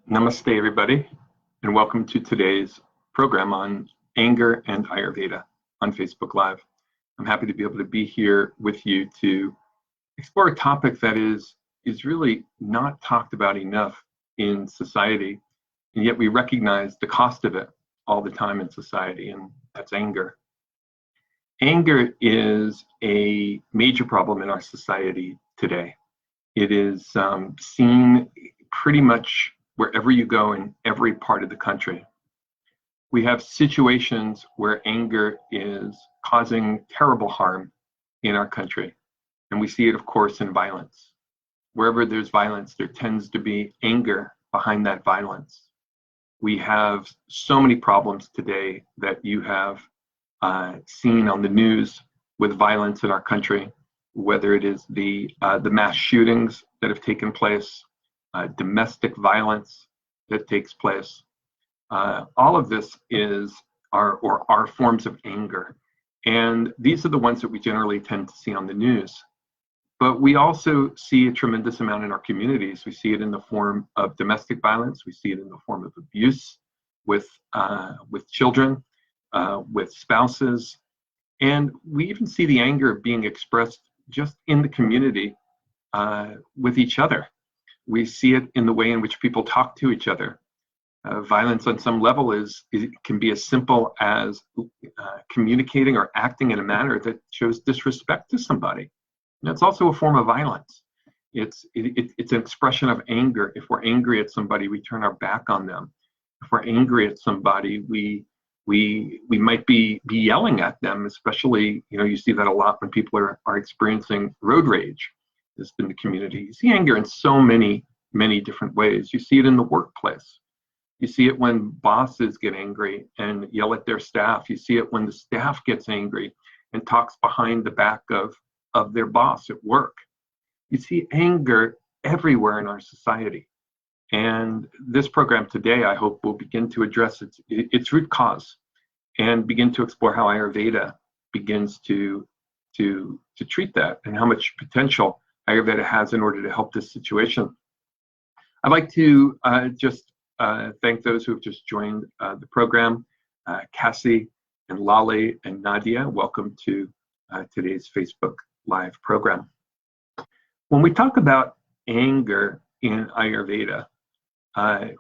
Namaste, everybody, and welcome to today's program on anger and Ayurveda on Facebook Live. I'm happy to be able to be here with you to explore a topic that is really not talked about enough in society, and yet we recognize the cost of it all the time in society, and that's anger. Anger is a major problem in our society today. It is seen pretty much wherever you go in every part of the country. We have situations where anger is causing terrible harm in our country. And we see it, of course, in violence. Wherever there's violence, there tends to be anger behind that violence. We have so many problems today that you have seen on the news with violence in our country, whether it is the mass shootings that have taken place, domestic violence that takes place. All of this are forms of anger. And these are the ones that we generally tend to see on the news. But we also see a tremendous amount in our communities. We see it in the form of domestic violence. We see it in the form of abuse with children, with spouses. And we even see the anger being expressed just in the community with each other. We see it in the way in which people talk to each other. Violence on some level can be as simple as communicating or acting in a manner that shows disrespect to somebody. And it's also a form of violence. It's an expression of anger. If we're angry at somebody, we turn our back on them. If we're angry at somebody, we might be yelling at them, especially, you see that a lot when people are experiencing road rage. This in the community. You see anger in so many different ways. You see it in the workplace. You see it when bosses get angry and yell at their staff. You see it when the staff gets angry and talks behind the back of their boss at work. You see anger everywhere in our society. And this program today, I hope, will begin to address its root cause and begin to explore how Ayurveda begins to treat that and how much potential Ayurveda has in order to help this situation. I'd like to just thank those who have just joined the program. Cassie and Lali and Nadia, welcome to today's Facebook Live program. When we talk about anger in Ayurveda, to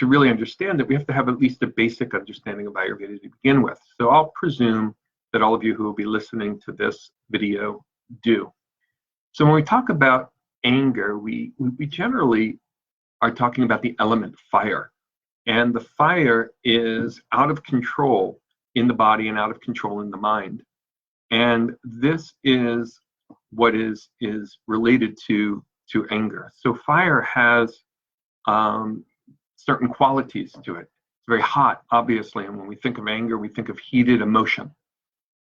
really understand that, we have to have at least a basic understanding of Ayurveda to begin with. So I'll presume that all of you who will be listening to this video do. So when we talk about anger, we generally are talking about the element fire. And the fire is out of control in the body and out of control in the mind. And this is what is related to anger. So fire has certain qualities to it. It's very hot, obviously. And when we think of anger, we think of heated emotion.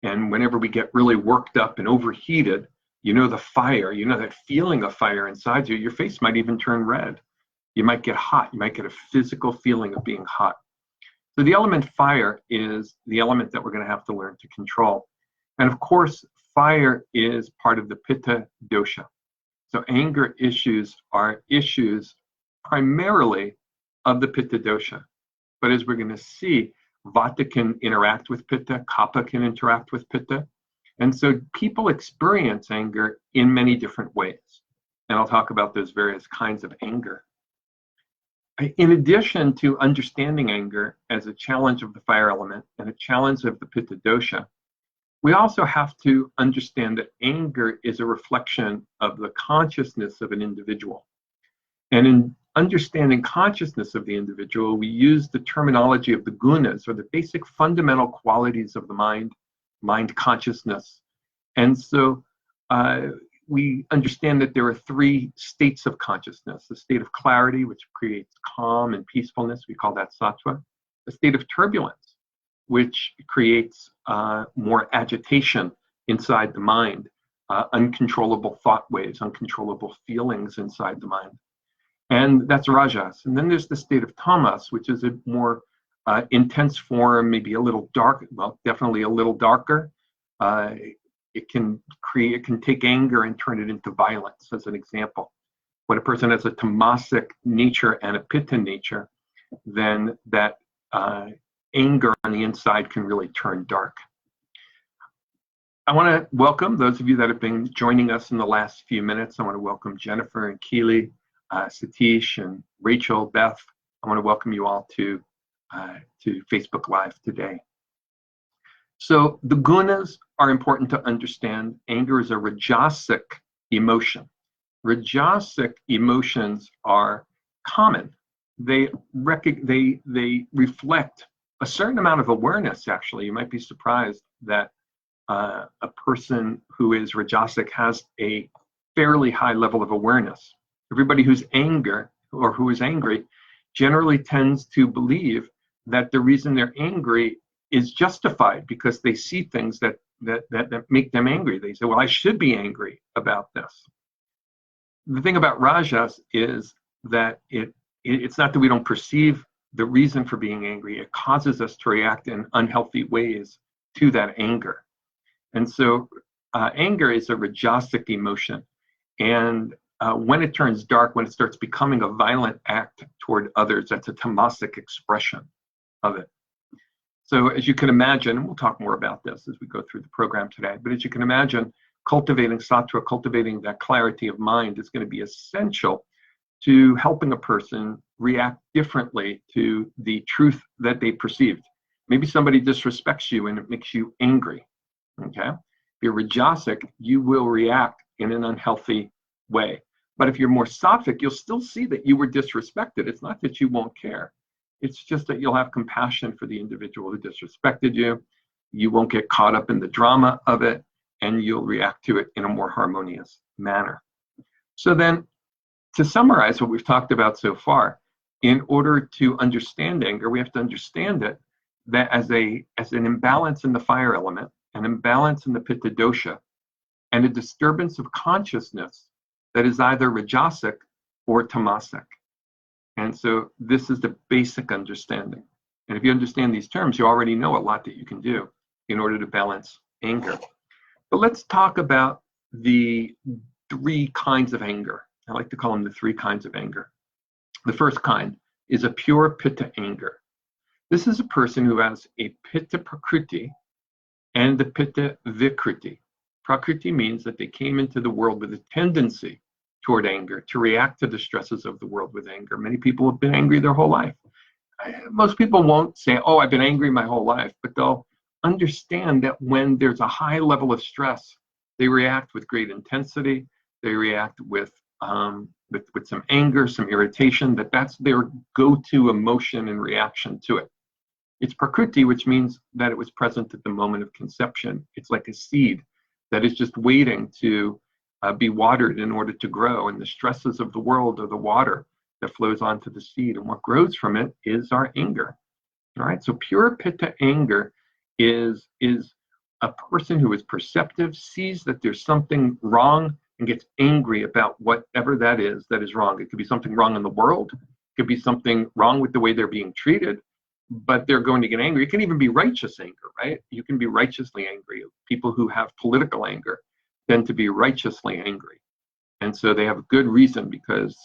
And whenever we get really worked up and overheated, the fire, that feeling of fire inside you, your face might even turn red. You might get hot. You might get a physical feeling of being hot. So the element fire is the element that we're going to have to learn to control. And of course, fire is part of the Pitta dosha. So anger issues are issues primarily of the Pitta dosha. But as we're going to see, Vata can interact with Pitta, Kapha can interact with Pitta. And so people experience anger in many different ways. And I'll talk about those various kinds of anger. In addition to understanding anger as a challenge of the fire element and a challenge of the Pitta dosha, we also have to understand that anger is a reflection of the consciousness of an individual. And in understanding consciousness of the individual, we use the terminology of the gunas, or the basic fundamental qualities of the mind consciousness. And so we understand that there are three states of consciousness: the state of clarity, which creates calm and peacefulness, we call that sattva; the state of turbulence, which creates more agitation inside the mind, uncontrollable thought waves, uncontrollable feelings inside the mind. And that's rajas. And then there's the state of tamas, which is a more intense form, maybe a little dark, well, definitely a little darker. It can take anger and turn it into violence, as an example. When a person has a tamasic nature and a pitta nature, then that anger on the inside can really turn dark. I want to welcome those of you that have been joining us in the last few minutes. I want to welcome Jennifer and Keely, Satish and Rachel, Beth. I want to welcome you all to Facebook Live today. So the gunas are important to understand. Anger is a rajasic emotion. Rajasic emotions are common. They reflect a certain amount of awareness, actually. You might be surprised that a person who is rajasic has a fairly high level of awareness. Everybody who is angry generally tends to believe that the reason they're angry is justified because they see things that make them angry. They say, well, I should be angry about this. The thing about rajas is that it's not that we don't perceive the reason for being angry. It causes us to react in unhealthy ways to that anger. And so anger is a rajasic emotion. And when it turns dark, when it starts becoming a violent act toward others, that's a tamasic expression of it. So as you can imagine, and we'll talk more about this as we go through the program today, but as you can imagine, cultivating sattva, cultivating that clarity of mind is going to be essential to helping a person react differently to the truth that they perceived. Maybe somebody disrespects you and it makes you angry, okay? If you're rajasic, you will react in an unhealthy way. But if you're more sattvic, you'll still see that you were disrespected. It's not that you won't care. It's just that you'll have compassion for the individual who disrespected you. You won't get caught up in the drama of it, and you'll react to it in a more harmonious manner. So then, to summarize what we've talked about so far, in order to understand anger, we have to understand it that as an imbalance in the fire element, an imbalance in the pitta dosha, and a disturbance of consciousness that is either rajasic or tamasic. And so this is the basic understanding. And if you understand these terms, you already know a lot that you can do in order to balance anger. But let's talk about the three kinds of anger. I like to call them the three kinds of anger. The first kind is a pure pitta anger. This is a person who has a pitta prakriti and the pitta vikriti. Prakriti means that they came into the world with a tendency toward anger, to react to the stresses of the world with anger. Many people have been angry their whole life. Most people won't say, oh, I've been angry my whole life, but they'll understand that when there's a high level of stress, they react with great intensity. They react with some anger, some irritation, that's their go-to emotion and reaction to it. It's prakriti, which means that it was present at the moment of conception. It's like a seed that is just waiting to be watered in order to grow, and the stresses of the world are the water that flows onto the seed, and what grows from it is our anger. All right, so pure pitta anger is a person who is perceptive, sees that there's something wrong, and gets angry about whatever that is wrong. It could be something wrong in the world, it could be something wrong with the way they're being treated, but they're going to get angry. It can even be righteous anger, right? You can be righteously angry. People who have political anger tend to be righteously angry. And so they have a good reason, because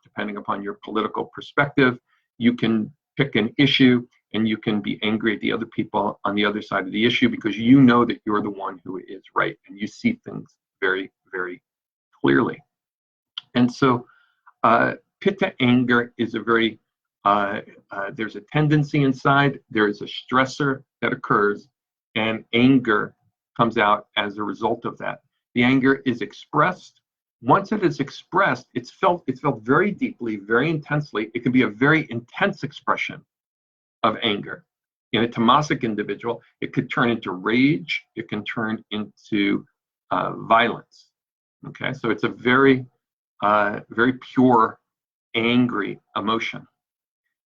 depending upon your political perspective, you can pick an issue and you can be angry at the other people on the other side of the issue because you know that you're the one who is right and you see things very, very clearly. And so pitta anger is a very, there's a tendency inside, there is a stressor that occurs, and anger comes out as a result of that. The anger is expressed. Once it is expressed, it's felt very deeply, very intensely. It can be a very intense expression of anger. In a tamasic individual, it could turn into rage. It can turn into violence. Okay, so it's a very, very pure, angry emotion.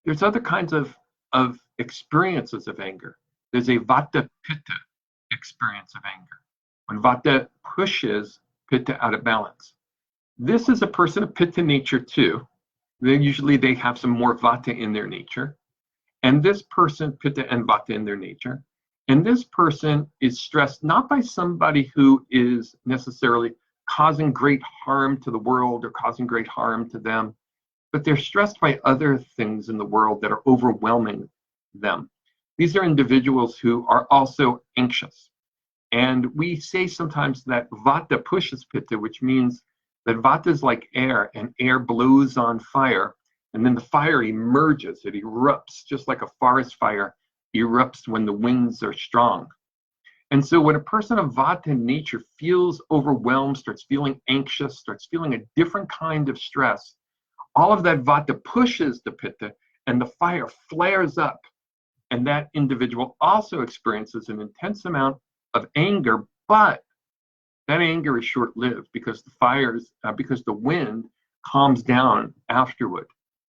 There's other kinds of experiences of anger. There's a vata pitta experience of anger. When vata pushes pitta out of balance. This is a person of pitta nature too. Usually they have some more vata in their nature. And this person, pitta and vata in their nature. And this person is stressed not by somebody who is necessarily causing great harm to the world or causing great harm to them, but they're stressed by other things in the world that are overwhelming them. These are individuals who are also anxious. And we say sometimes that Vata pushes Pitta, which means that Vata is like air, and air blows on fire, and then the fire emerges. It erupts, just like a forest fire erupts when the winds are strong. And so when a person of Vata nature feels overwhelmed, starts feeling anxious, starts feeling a different kind of stress, all of that Vata pushes the Pitta, and the fire flares up. And that individual also experiences an intense amount of anger, but that anger is short-lived because the wind calms down afterward.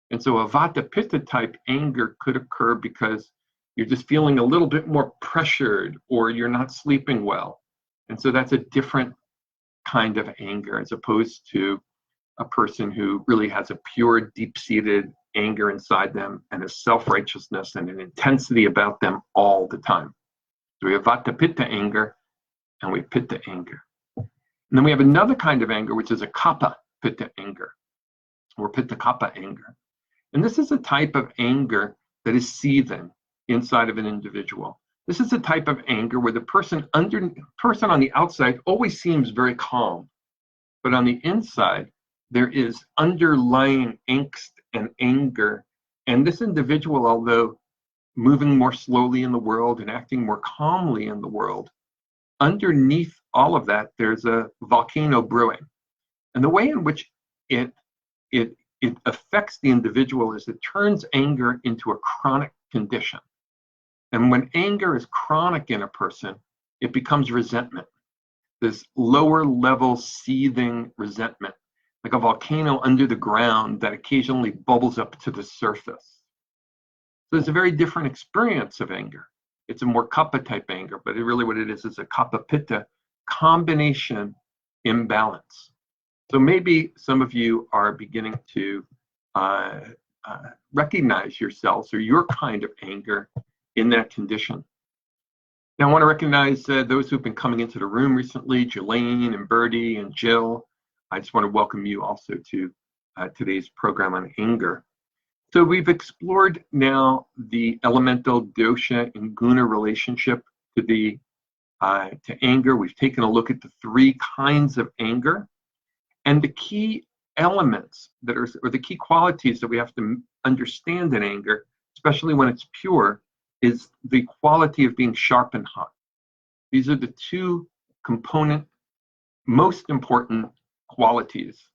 And so a Vata Pitta type anger could occur because you're just feeling a little bit more pressured, or you're not sleeping well. And so that's a different kind of anger, as opposed to a person who really has a pure, deep-seated anger inside them and a self-righteousness and an intensity about them all the time. So we have Vata Pitta anger, and we have Pitta anger. And then we have another kind of anger, which is a Kapha Pitta anger, or Pitta Kapha anger. And this is a type of anger that is seething inside of an individual. This is a type of anger where the person on the outside always seems very calm, but on the inside, there is underlying angst and anger. And this individual, although moving more slowly in the world and acting more calmly in the world, underneath all of that, there's a volcano brewing. And the way in which it affects the individual is it turns anger into a chronic condition. And when anger is chronic in a person, it becomes resentment, this lower level seething resentment, like a volcano under the ground that occasionally bubbles up to the surface. So it's a very different experience of anger. It's a more Kapha type anger, but really what it is a Kapha Pitta combination imbalance. So maybe some of you are beginning to recognize yourselves or your kind of anger in that condition. Now I want to recognize those who've been coming into the room recently, Jelaine and Birdie and Jill. I just want to welcome you also to today's program on anger. So we've explored now the elemental dosha and guna relationship to anger. We've taken a look at the three kinds of anger, and the key elements or the key qualities that we have to understand in anger, especially when it's pure, is the quality of being sharp and hot. These are the two most important qualities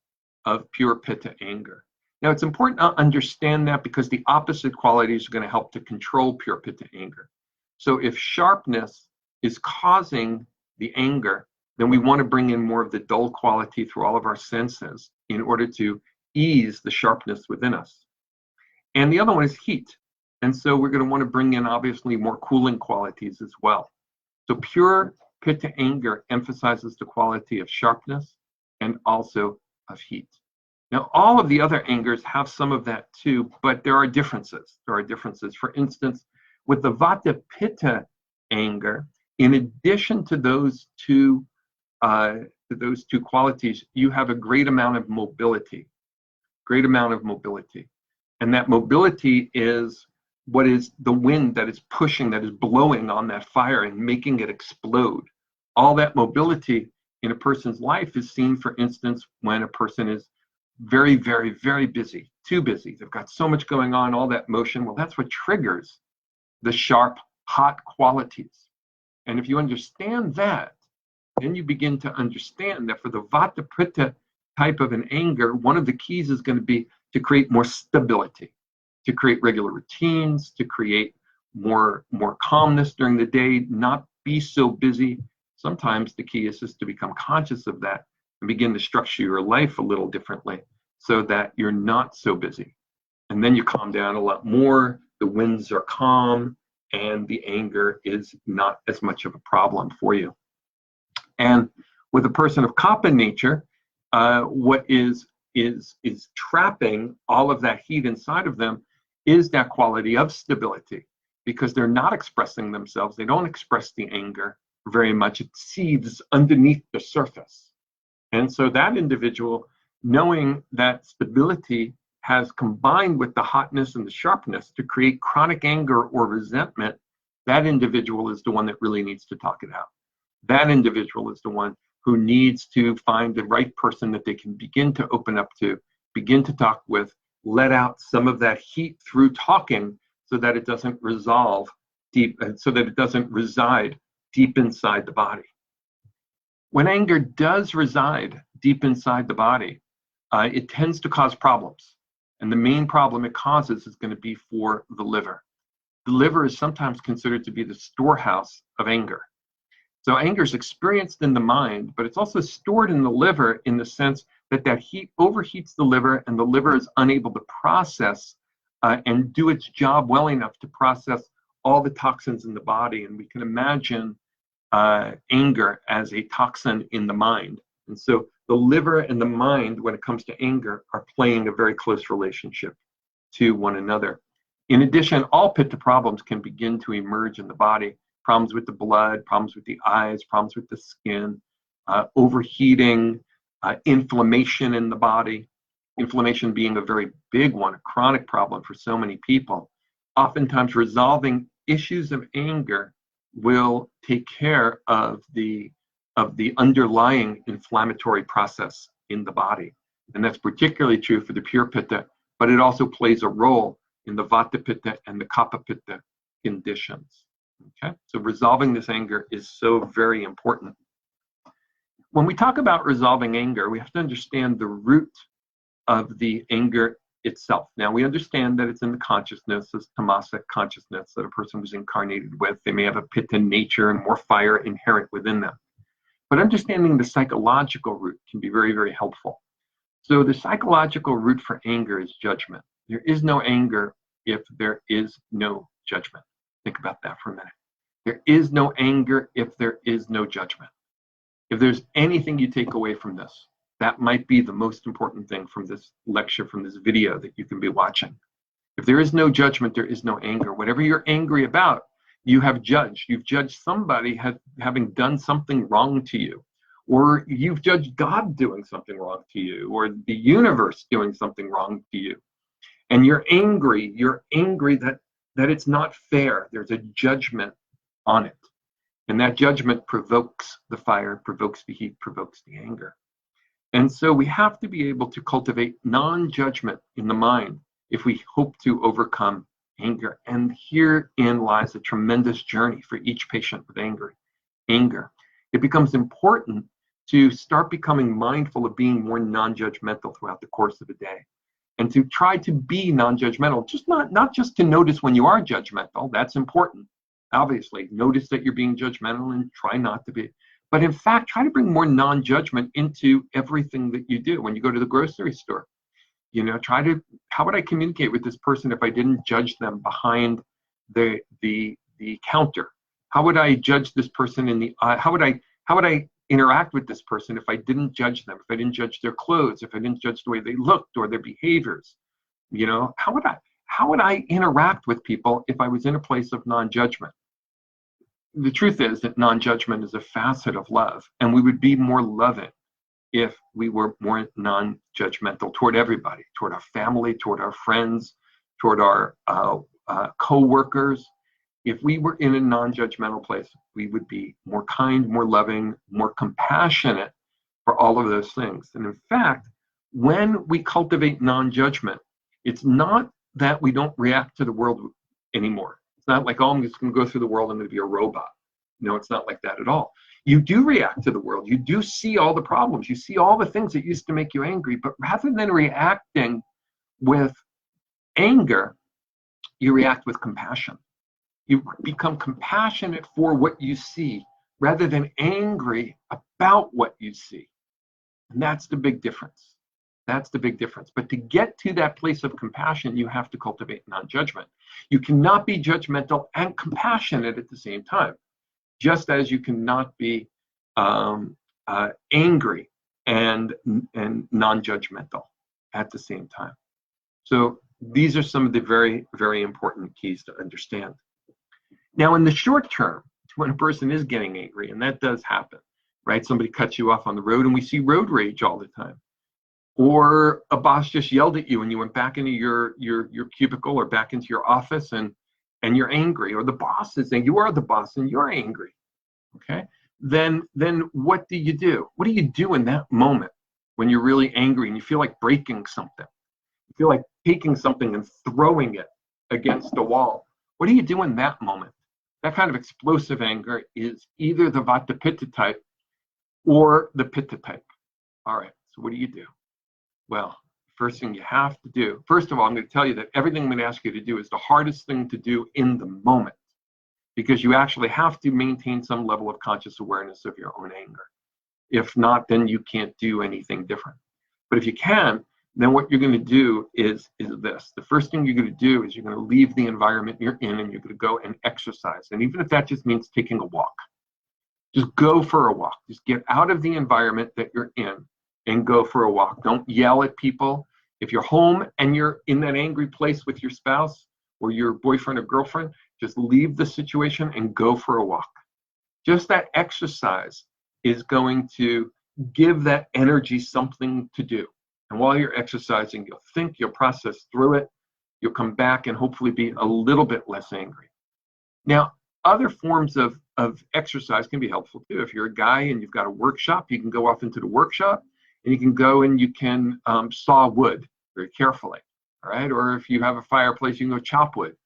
of pure Pitta anger. Now it's important to understand that because the opposite qualities are going to help to control pure Pitta anger. So if sharpness is causing the anger, then we want to bring in more of the dull quality through all of our senses in order to ease the sharpness within us. And the other one is heat. And so we're going to want to bring in obviously more cooling qualities as well. So pure Pitta anger emphasizes the quality of sharpness and also of heat. Now, all of the other angers have some of that too, but there are differences. For instance, with the Vata Pitta anger, in addition to those two qualities, you have a great amount of mobility. And that mobility is what is the wind that is pushing, that is blowing on that fire and making it explode. All that mobility in a person's life is seen, for instance, when a person is very, very, very busy, too busy. They've got so much going on, all that motion. Well, that's what triggers the sharp, hot qualities. And if you understand that, then you begin to understand that for the Vata Pitta type of an anger, one of the keys is going to be to create more stability, to create regular routines, to create more calmness during the day, not be so busy. Sometimes the key is just to become conscious of that and begin to structure your life a little differently so that you're not so busy. And then you calm down a lot more, the winds are calm, and the anger is not as much of a problem for you. And with a person of Kapha nature, what is trapping all of that heat inside of them is that quality of stability, because they're not expressing themselves. They don't express the anger very much. It seethes underneath the surface. And so that individual, knowing that stability has combined with the hotness and the sharpness to create chronic anger or resentment, that individual is the one that really needs to talk it out. That individual is the one who needs to find the right person that they can begin to open up to, begin to talk with, let out some of that heat through talking so that it doesn't resolve deep, so that it doesn't reside deep inside the body. When anger does reside deep inside the body, it tends to cause problems. And the main problem it causes is going to be for the liver. The liver is sometimes considered to be the storehouse of anger. So anger is experienced in the mind, but it's also stored in the liver in the sense that that heat overheats the liver, and the liver is unable to process and do its job well enough to process all the toxins in the body. And we can imagine anger as a toxin in the mind. And so the liver and the mind, when it comes to anger, are playing a very close relationship to one another. In addition, all Pitta problems can begin to emerge in the body. Problems with the blood, problems with the eyes, problems with the skin, overheating, inflammation in the body. Inflammation being a very big one, a chronic problem for so many people. Oftentimes resolving issues of anger will take care of the underlying inflammatory process in the body. And that's particularly true for the pure Pitta, but it also plays a role in the Vata Pitta and the Kapha Pitta conditions. Okay, so resolving this anger is so very important. When we talk about resolving anger, we have to understand the root of the anger itself. Now, we understand that it's in the consciousness, this tamasic consciousness that a person was incarnated with. They may have a Pitta nature and more fire inherent within them. But understanding the psychological root can be very, very helpful. So the psychological root for anger is judgment. There is no anger if there is no judgment. Think about that for a minute. There is no anger if there is no judgment. If there's anything you take away from this, that might be the most important thing from this lecture, from this video that you can be watching. If there is no judgment, there is no anger. Whatever you're angry about, you have judged. You've judged somebody having done something wrong to you, or you've judged God doing something wrong to you, or the universe doing something wrong to you. And you're angry that it's not fair. There's a judgment on it. And that judgment provokes the fire, provokes the heat, provokes the anger. And so we have to be able to cultivate non-judgment in the mind if we hope to overcome anger. And herein lies a tremendous journey for each patient with anger. It becomes important to start becoming mindful of being more non-judgmental throughout the course of a day. And to try to be non-judgmental, just not just to notice when you are judgmental, that's important. Obviously, notice that you're being judgmental and try not to be. But in fact, try to bring more non-judgment into everything that you do. When you go to the grocery store, how would I communicate with this person if I didn't judge them behind the counter? How would I judge this person in the eye? How would I interact with this person if I didn't judge them, if I didn't judge their clothes, if I didn't judge the way they looked or their behaviors? How would I interact with people if I was in a place of non-judgment? The truth is that non-judgment is a facet of love, and we would be more loving if we were more non-judgmental toward everybody, toward our family, toward our friends, toward our co-workers. If we were in a non-judgmental place, we would be more kind, more loving, more compassionate for all of those things. And in fact, when we cultivate non-judgment, it's not that we don't react to the world anymore. It's not like, oh, I'm just going to go through the world, I'm going to be a robot. No, it's not like that at all. You do react to the world. You do see all the problems. You see all the things that used to make you angry. But rather than reacting with anger, you react with compassion. You become compassionate for what you see rather than angry about what you see. And that's the big difference. That's the big difference. But to get to that place of compassion, you have to cultivate non-judgment. You cannot be judgmental and compassionate at the same time, just as you cannot be angry and non-judgmental at the same time. So these are some of the very, very important keys to understand. Now, in the short term, when a person is getting angry, and that does happen, right? Somebody cuts you off on the road, and we see road rage all the time. Or a boss just yelled at you and you went back into your cubicle or back into your office and you're angry, or the boss is saying you are the boss and you're angry. Okay? Then what do? What do you do in that moment when you're really angry and you feel like breaking something? You feel like taking something and throwing it against the wall. What do you do in that moment? That kind of explosive anger is either the Vata Pitta type or the Pitta type. All right, so what do you do? Well, first thing you have to do, first of all, I'm going to tell you that everything I'm going to ask you to do is the hardest thing to do in the moment, because you actually have to maintain some level of conscious awareness of your own anger. If not, then you can't do anything different. But if you can, then what you're going to do is this. The first thing you're going to do is you're going to leave the environment you're in and you're going to go and exercise. And even if that just means taking a walk, just go for a walk. Just get out of the environment that you're in and go for a walk. Don't yell at people. If you're home and you're in that angry place with your spouse or your boyfriend or girlfriend, just leave the situation and go for a walk. Just that exercise is going to give that energy something to do. And while you're exercising, you'll think, you'll process through it, you'll come back and hopefully be a little bit less angry. Now, other forms of exercise can be helpful too. If you're a guy and you've got a workshop, you can go off into the workshop and you can go and you can saw wood very carefully, all right? Or if you have a fireplace, you can go chop wood.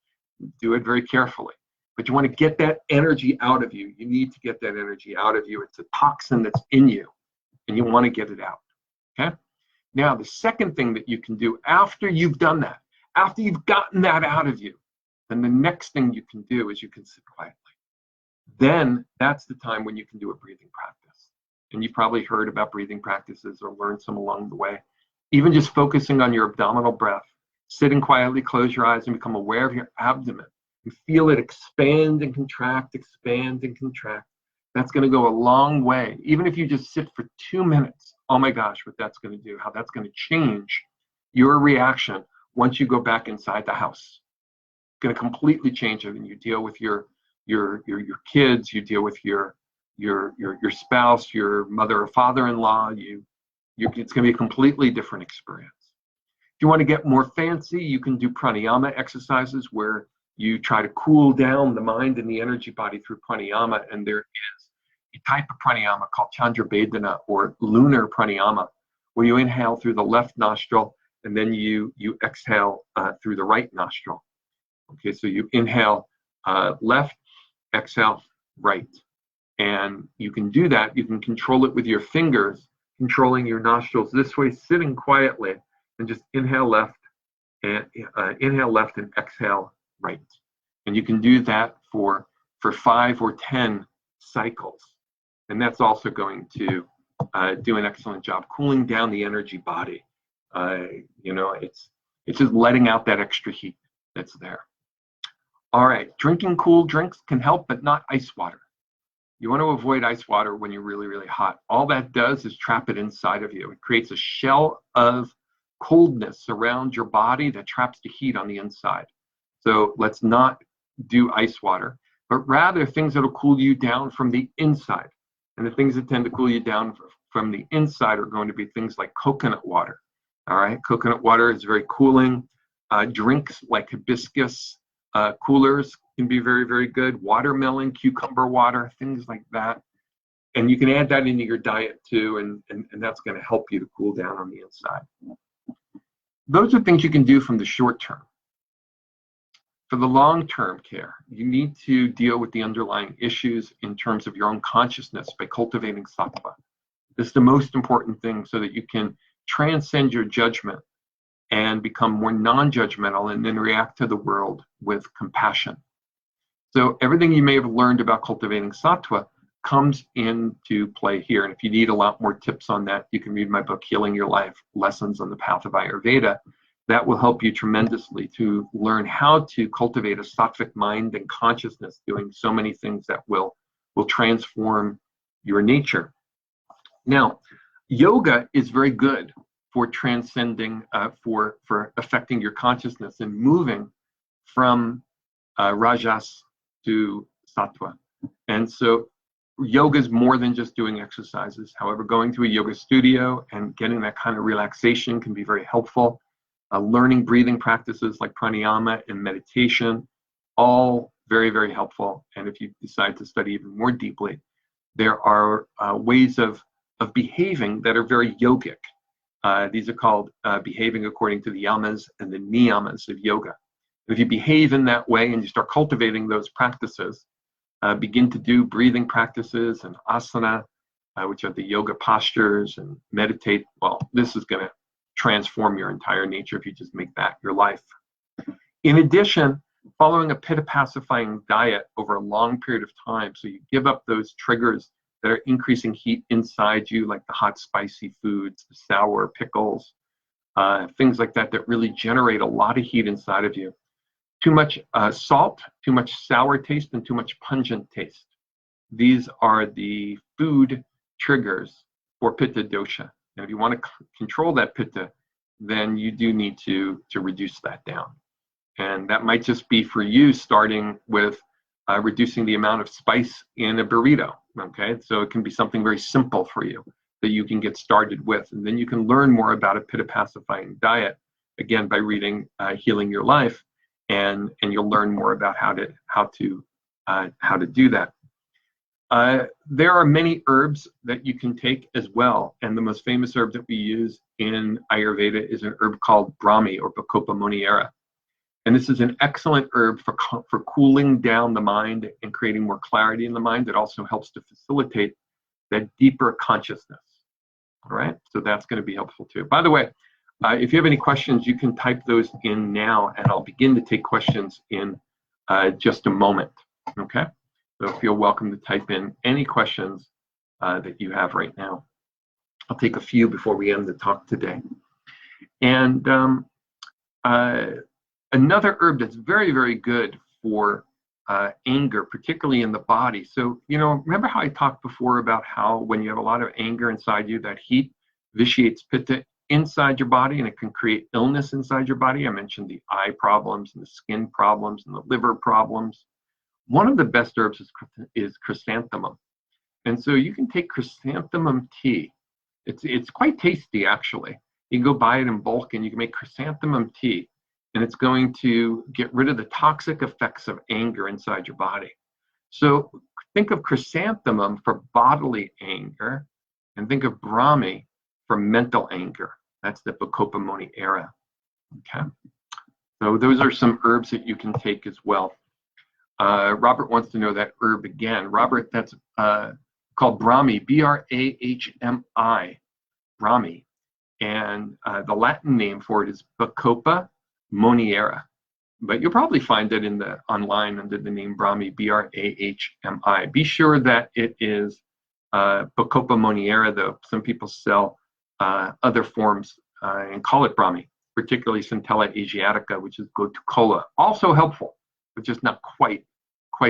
Do it very carefully. But you want to get that energy out of you. You need to get that energy out of you. It's a toxin that's in you, and you want to get it out, okay? Now, the second thing that you can do after you've done that, after you've gotten that out of you, then the next thing you can do is you can sit quietly. Then that's the time when you can do a breathing practice. And you've probably heard about breathing practices or learned some along the way. Even just focusing on your abdominal breath, sitting quietly, close your eyes and become aware of your abdomen. You feel it expand and contract, expand and contract. That's going to go a long way. Even if you just sit for 2 minutes, oh my gosh, what that's going to do, how that's going to change your reaction once you go back inside the house. It's going to completely change it. And you deal with your kids, you deal with your spouse, your mother or father-in-law, it's going to be a completely different experience. If you want to get more fancy, you can do pranayama exercises where you try to cool down the mind and the energy body through pranayama. And there is a type of pranayama called Chandrabethana or lunar pranayama, where you inhale through the left nostril and then you exhale through the right nostril. Okay, so you inhale left, exhale right. And you can do that. You can control it with your fingers, controlling your nostrils this way, sitting quietly, and just inhale left and exhale right. And you can do that for 5 or 10 cycles. And that's also going to do an excellent job cooling down the energy body. It's just letting out that extra heat that's there. All right, drinking cool drinks can help, but not ice water. You want to avoid ice water when you're really, really hot. All that does is trap it inside of you. It creates a shell of coldness around your body that traps the heat on the inside. So let's not do ice water, but rather things that will cool you down from the inside. And the things that tend to cool you down from the inside are going to be things like coconut water. All right, coconut water is very cooling. Drinks like hibiscus coolers can be very, very good. Watermelon, cucumber water, things like that. And you can add that into your diet too, and that's going to help you to cool down on the inside. Those are things you can do from the short term. For the long-term care, you need to deal with the underlying issues in terms of your own consciousness by cultivating sattva. This is the most important thing so that you can transcend your judgment and become more non-judgmental and then react to the world with compassion. So everything you may have learned about cultivating sattva comes into play here. And if you need a lot more tips on that, you can read my book, Healing Your Life, Lessons on the Path of Ayurveda. That will help you tremendously to learn how to cultivate a sattvic mind and consciousness, doing so many things that will transform your nature. Now, yoga is very good for transcending, for affecting your consciousness and moving from rajas to sattva. And so yoga is more than just doing exercises. However, going to a yoga studio and getting that kind of relaxation can be very helpful. Learning breathing practices like pranayama and meditation, all very, very helpful. And if you decide to study even more deeply, there are ways of behaving that are very yogic. These are called behaving according to the Yamas and the Niyamas of yoga. If you behave in that way and you start cultivating those practices, begin to do breathing practices and asana, which are the yoga postures, and meditate, well, this is going to transform your entire nature if you just make that your life. In addition, following a pitta pacifying diet over a long period of time, so you give up those triggers that are increasing heat inside you, like the hot spicy foods, the sour pickles, things like that that really generate a lot of heat inside of you. Too much salt, too much sour taste, and too much pungent taste. These are the food triggers for Pitta dosha. And if you want to control that Pitta, then you do need to reduce that down. And that might just be for you starting with reducing the amount of spice in a burrito, okay? So it can be something very simple for you that you can get started with. And then you can learn more about a Pitta pacifying diet, again, by reading Healing Your Life, and you'll learn more about how to do that. There are many herbs that you can take as well, and the most famous herb that we use in Ayurveda is an herb called Brahmi, or Bacopa moniaera. And this is an excellent herb for cooling down the mind and creating more clarity in the mind. It also helps to facilitate that deeper consciousness. All right, so that's going to be helpful too. By the way, if you have any questions, you can type those in now, and I'll begin to take questions in just a moment. Okay, so feel welcome to type in any questions that you have right now. I'll take a few before we end the talk today. And another herb that's very, very good for anger, particularly in the body. So, you know, remember how I talked before about how when you have a lot of anger inside you, that heat vitiates Pitta inside your body, and it can create illness inside your body. I mentioned the eye problems and the skin problems and the liver problems. One of the best herbs is chrysanthemum. And so you can take chrysanthemum tea. It's quite tasty, actually. You can go buy it in bulk and you can make chrysanthemum tea, and it's going to get rid of the toxic effects of anger inside your body. So think of chrysanthemum for bodily anger, and think of Brahmi for mental anger. That's the Bacopa moniaera. Okay. So those are some herbs that you can take as well. Robert wants to know that herb again. Robert, that's called Brahmi, B-R-A-H-M-I, Brahmi. And the Latin name for it is Bacopa moniaera. But you'll probably find it online under the name Brahmi, B-R-A-H-M-I. Be sure that it is Bacopa moniaera, though. Some people sell other forms and call it Brahmi, particularly Centella asiatica, which is gotukola. Also helpful, but just not quite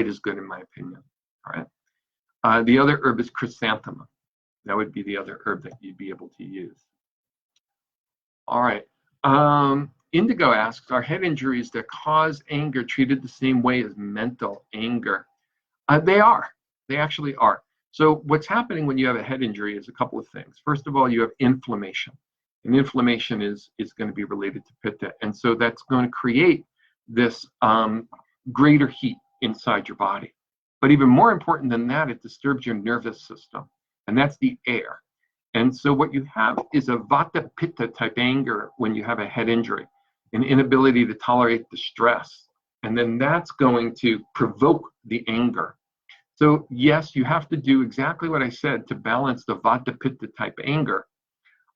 as good in my opinion. All right. The other herb is chrysanthemum. That would be the other herb that you'd be able to use. All right. Indigo asks, are head injuries that cause anger treated the same way as mental anger? They are. They actually are. So what's happening when you have a head injury is a couple of things. First of all, you have inflammation. And inflammation is going to be related to Pitta. And so that's going to create this greater heat inside your body. But even more important than that, it disturbs your nervous system. And that's the air. And so what you have is a Vata Pitta type anger when you have a head injury, an inability to tolerate the stress. And then that's going to provoke the anger. So yes, you have to do exactly what I said to balance the Vata Pitta type anger.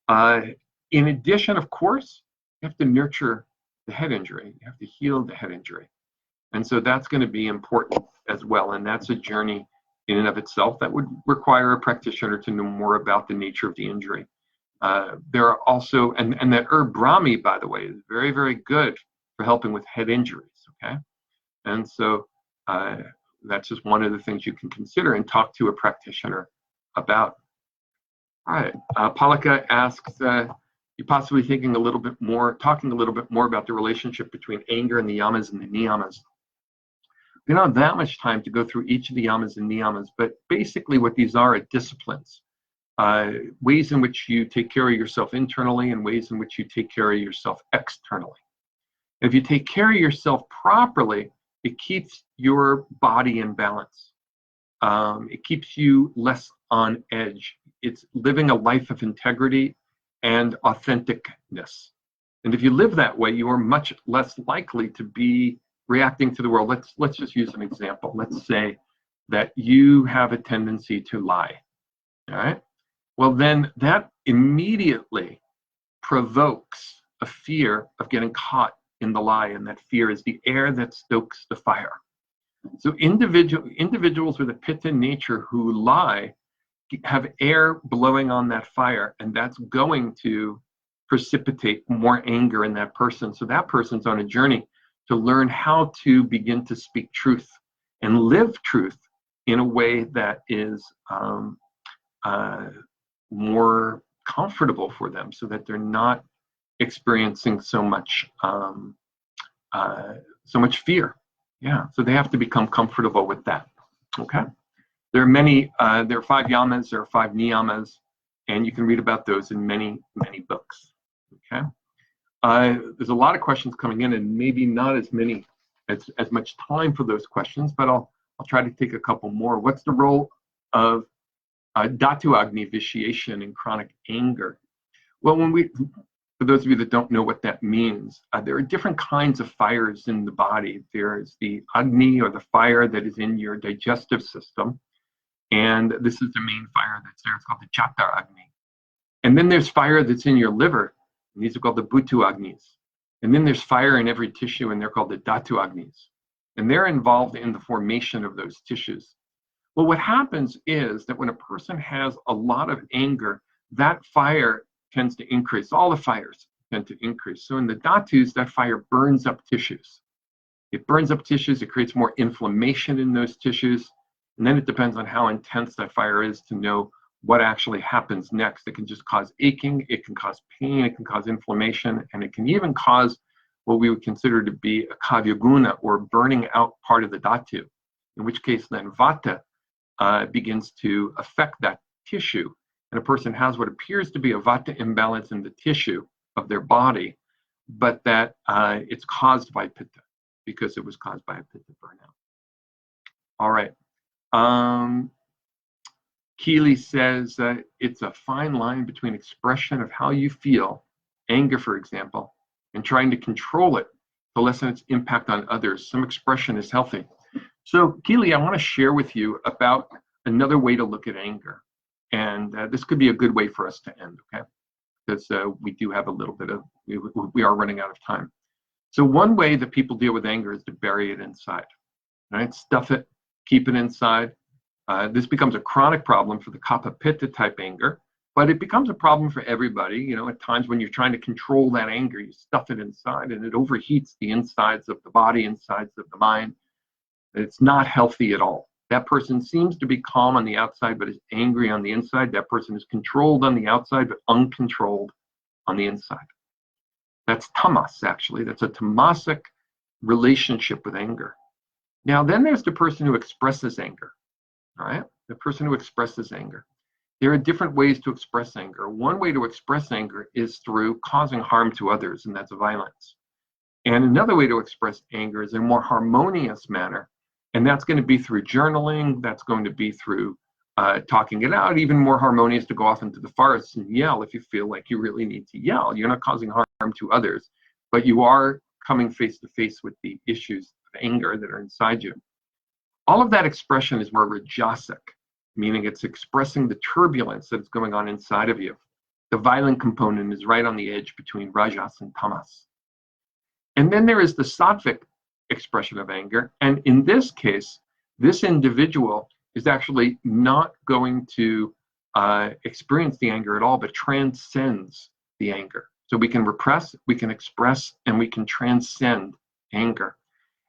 In addition, of course, you have to nurture the head injury. You have to heal the head injury. And so that's going to be important as well. And that's a journey in and of itself that would require a practitioner to know more about the nature of the injury. There are also, and that herb Brahmi, by the way, is very, very good for helping with head injuries, okay? And so that's just one of the things you can consider and talk to a practitioner about. All right, Palika asks, you possibly talking a little bit more about the relationship between anger and the Yamas and the Niyamas. We don't have that much time to go through each of the yamas and niyamas, but basically what these are disciplines, ways in which you take care of yourself internally and ways in which you take care of yourself externally. If you take care of yourself properly, it keeps your body in balance. It keeps you less on edge. It's living a life of integrity and authenticness. And if you live that way, you are much less likely to be reacting to the world. Let's just use an example. Let's say that you have a tendency to lie. All right. Well, then that immediately provokes a fear of getting caught in the lie, and that fear is the air that stokes the fire. So individuals with a Pitta nature who lie have air blowing on that fire, and that's going to precipitate more anger in that person. So that person's on a journey to learn how to begin to speak truth and live truth in a way that is more comfortable for them, so that they're not experiencing so much fear. Yeah, so they have to become comfortable with that. Okay, there are many. There are 5 yamas. There are 5 niyamas, and you can read about those in many books. Okay, there's a lot of questions coming in, and maybe not as much time for those questions, but I'll try to take a couple more. What's the role of Dhatu Agni vitiation in chronic anger? Well, for those of you that don't know what that means, there are different kinds of fires in the body. There's the Agni, or the fire that is in your digestive system, and this is the main fire that's there. It's called the Chapter Agni. And then there's fire that's in your liver, and these are called the Bhutu Agnis. And then there's fire in every tissue, and they're called the Dhatu Agnis. And they're involved in the formation of those tissues. Well, what happens is that when a person has a lot of anger, that fire tends to increase. All the fires tend to increase. So in the Dhatus, that fire burns up tissues. It burns up tissues, it creates more inflammation in those tissues, and then it depends on how intense that fire is to know what actually happens next. It can just cause aching, it can cause pain, it can cause inflammation, and it can even cause what we would consider to be a kavyaguna, or burning out part of the Dhatu, in which case then Vata begins to affect that tissue, and a person has what appears to be a Vata imbalance in the tissue of their body, but that it's caused by Pitta, because it was caused by a Pitta burnout. All right. Keely says it's a fine line between expression of how you feel, anger, for example, and trying to control it to lessen its impact on others. Some expression is healthy. So, Keely, I want to share with you about another way to look at anger. And this could be a good way for us to end, okay? Because we do have a little bit of, we are running out of time. So one way that people deal with anger is to bury it inside, right? Stuff it, keep it inside. This becomes a chronic problem for the Kapha Pitta type anger, but it becomes a problem for everybody. You know, at times when you're trying to control that anger, you stuff it inside, and it overheats the insides of the body, insides of the mind. It's not healthy at all. That person seems to be calm on the outside, but is angry on the inside. That person is controlled on the outside, but uncontrolled on the inside. That's tamas, actually. That's a tamasic relationship with anger. Now, then there's the person who expresses anger, all right? The person who expresses anger. There are different ways to express anger. One way to express anger is through causing harm to others, and that's violence. And another way to express anger is in a more harmonious manner, and that's going to be through journaling. That's going to be through talking it out. Even more harmonious to go off into the forest and yell if you feel like you really need to yell. You're not causing harm to others, but you are coming face to face with the issues of anger that are inside you. All of that expression is more rajasic, meaning it's expressing the turbulence that's going on inside of you. The violent component is right on the edge between rajas and tamas. And then there is the sattvic expression of anger. And in this case, this individual is actually not going to experience the anger at all, but transcends the anger. So we can repress, we can express, and we can transcend anger.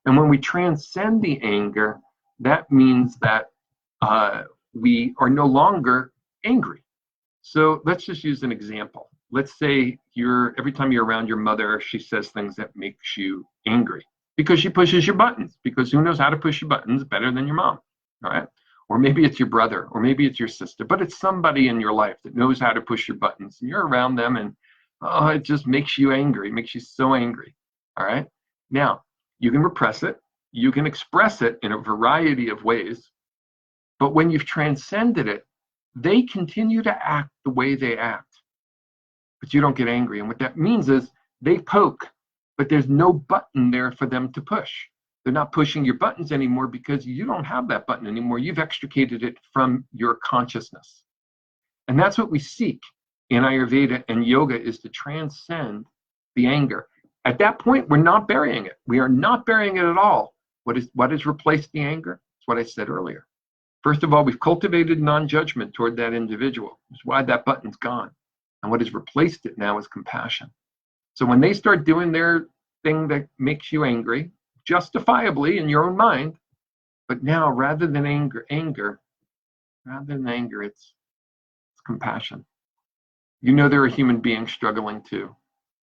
And when we transcend the anger, that means that we are no longer angry. So let's just use an example. Let's say every time you're around your mother, she says things that makes you angry. because she pushes your buttons, because who knows how to push your buttons better than your mom, all right? Or maybe it's your brother, or maybe it's your sister, but it's somebody in your life that knows how to push your buttons, and you're around them, and oh, it just makes you angry. It makes you so angry, all right? Now, you can repress it. You can express it in a variety of ways, but when you've transcended it, they continue to act the way they act, but you don't get angry. And what that means is they poke, but there's no button there for them to push. They're not pushing your buttons anymore because you don't have that button anymore. You've extricated it from your consciousness. And that's what we seek in Ayurveda and yoga, is to transcend the anger. At that point, we're not burying it. We are not burying it at all. What has replaced the anger? It's what I said earlier. First of all, we've cultivated non-judgment toward that individual. That's why that button's gone. And what has replaced it now is compassion. So when they start doing their thing that makes you angry, justifiably in your own mind, but now rather than anger, it's compassion. You know they're a human being struggling too.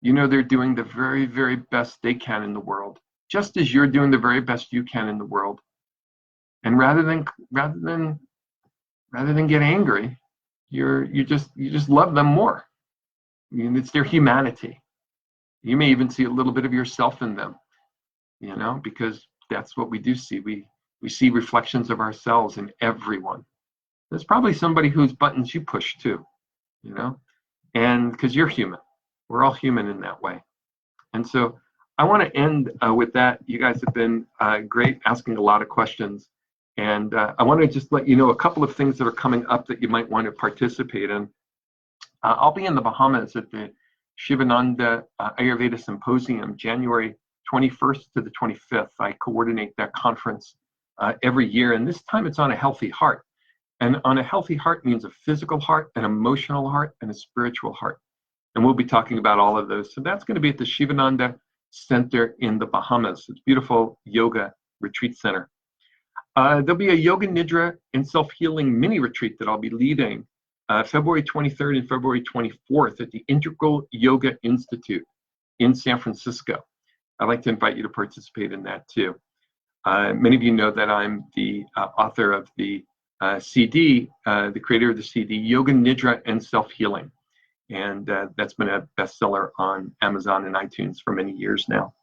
You know they're doing the very, very best they can in the world, just as you're doing the very best you can in the world. And rather than get angry, you just love them more. I mean, it's their humanity. You may even see a little bit of yourself in them, you know, because that's what we do see. We see reflections of ourselves in everyone. There's probably somebody whose buttons you push too, you know, and because you're human. We're all human in that way. And so I want to end with that. You guys have been great, asking a lot of questions. And I want to just let you know a couple of things that are coming up that you might want to participate in. I'll be in the Bahamas at the Shivananda Ayurveda Symposium, January 21st to the 25th. I coordinate that conference every year, and this time it's on a healthy heart. And on a healthy heart means a physical heart, an emotional heart, and a spiritual heart. And we'll be talking about all of those. So that's going to be at the Shivananda Center in the Bahamas. It's a beautiful yoga retreat center. There'll be a Yoga Nidra and Self-Healing mini retreat that I'll be leading February 23rd and February 24th at the Integral Yoga Institute in San Francisco. I'd like to invite you to participate in that too. Many of you know that I'm the author of the CD, the creator of the CD, Yoga Nidra and Self-Healing. And that's been a bestseller on Amazon and iTunes for many years now.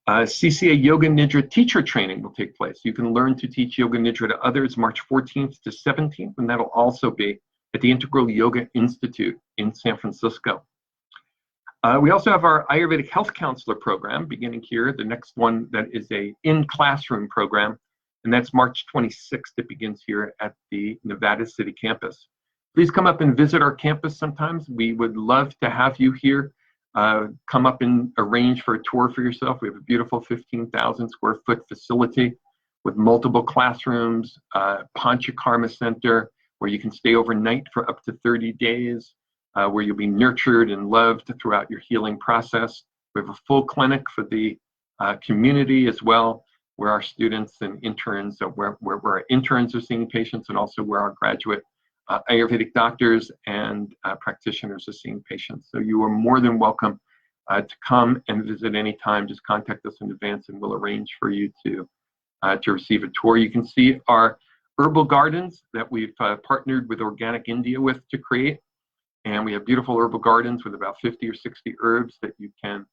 CCA Yoga Nidra teacher training will take place. You can learn to teach Yoga Nidra to others March 14th to 17th, and that'll also be at the Integral Yoga Institute in San Francisco. We also have our Ayurvedic Health Counselor program beginning here. The next one that is a in-classroom program, and that's March 26th. It begins here at the Nevada City campus. Please come up and visit our campus sometimes. We would love to have you here. Come up and arrange for a tour for yourself. We have a beautiful 15,000 square foot facility with multiple classrooms, Panchakarma Center, where you can stay overnight for up to 30 days, where you'll be nurtured and loved throughout your healing process. We have a full clinic for the community as well, where our students and interns, where our interns are seeing patients, and also where our graduate Ayurvedic doctors and practitioners are seeing patients. So you are more than welcome to come and visit anytime. Just contact us in advance and we'll arrange for you to receive a tour. You can see our herbal gardens that we've partnered with Organic India with to create. And we have beautiful herbal gardens with about 50 or 60 herbs that you can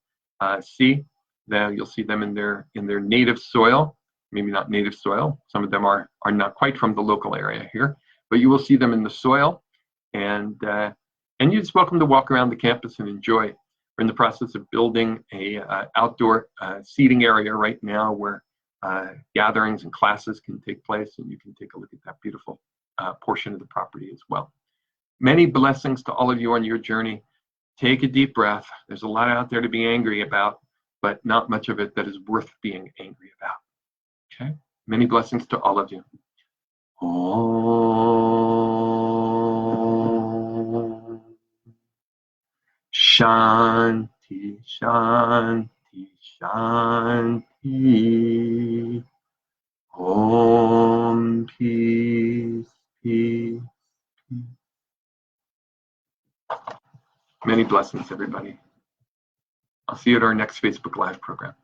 see. Now you'll see them in their native soil, maybe not native soil. Some of them are not quite from the local area here, but you will see them in the soil. And you're just welcome to walk around the campus and enjoy. We're in the process of building a outdoor seating area right now where gatherings and classes can take place, and you can take a look at that beautiful portion of the property as well. Many blessings to all of you on your journey. Take a deep breath. There's a lot out there to be angry about, but not much of it that is worth being angry about. Okay? Many blessings to all of you. Om Shanti, Shanti, Shanti. Om peace, peace, peace. Many blessings, everybody. I'll see you at our next Facebook Live program.